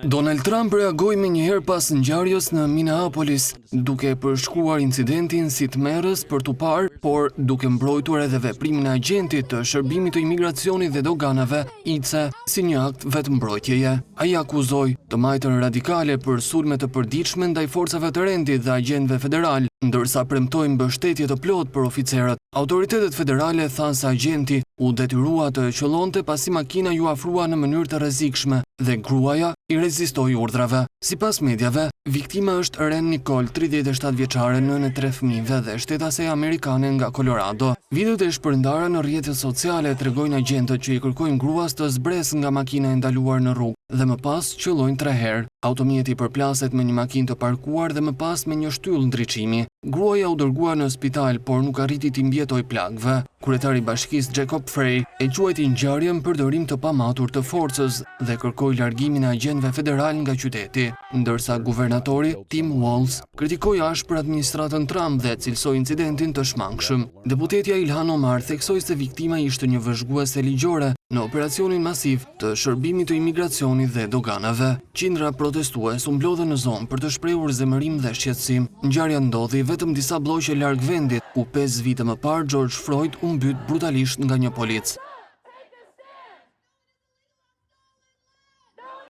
Donald Trump reagoi menjëherë pas ngjarjes në Minneapolis, duke përshkruar incidentin si tmerrës për tu parë, por duke mbrojtur edhe veprimin e agjentit të Shërbimit të Imigracionit dhe Doganave, ICE, si një akt vetëmbrojtjeje. Ai akuzoi të majtën radikale për sulme të përditshme ndaj forcave të rendit dhe agjentëve federal, ndërsa premtoi mbështetje të plotë për oficerët. Autoritetet federale thanë se agjenti u detyrua të qëllonte pasi makina ju afrua në mënyrë të rrezikshme dhe gruaja i rezistoi urdhrave. Sipas mediave, viktima është Ren Nicole, 37 vjeçare, nënë e 3 fëmijëve dhe shtetase amerikane nga Colorado. Videot e shpërndara në rrjetet sociale tregojnë agjentët që i kërkojnë gruas të zbresë nga makina e ndaluar në rrugë dhe më pas qëllojnë 3 herë. Automjeti përplaset me një makinë të parkuar dhe më pas me një shtyllë ndriçimi. Gruaja u dërguar në spital, por nuk arriti të mbijetoj plagëve. Kryetari i bashkisë Jacob Frey e quajti ngjarjen përdorim të pamatur të forcës dhe kërkoi largimin e agjentëve federal nga qyteti, ndërsa guvernatori Tim Walz kritikoi ashpër administratën Trump dhe cilsoi incidentin të shmangshëm. Deputetja Ilhan Omar theksoi se viktima ishte një vëzhguese ligjore në operacionin masiv të Shërbimit të Imigracionit dhe Doganave. Qindra protestues u mblodhen në zonë për të shprehur zemërim dhe shqetësim. Ngjarja ndodhi vetëm disa bloqe larg vendit, ku 5 vite më parë George Floyd u mbyt brutalisht nga një polic.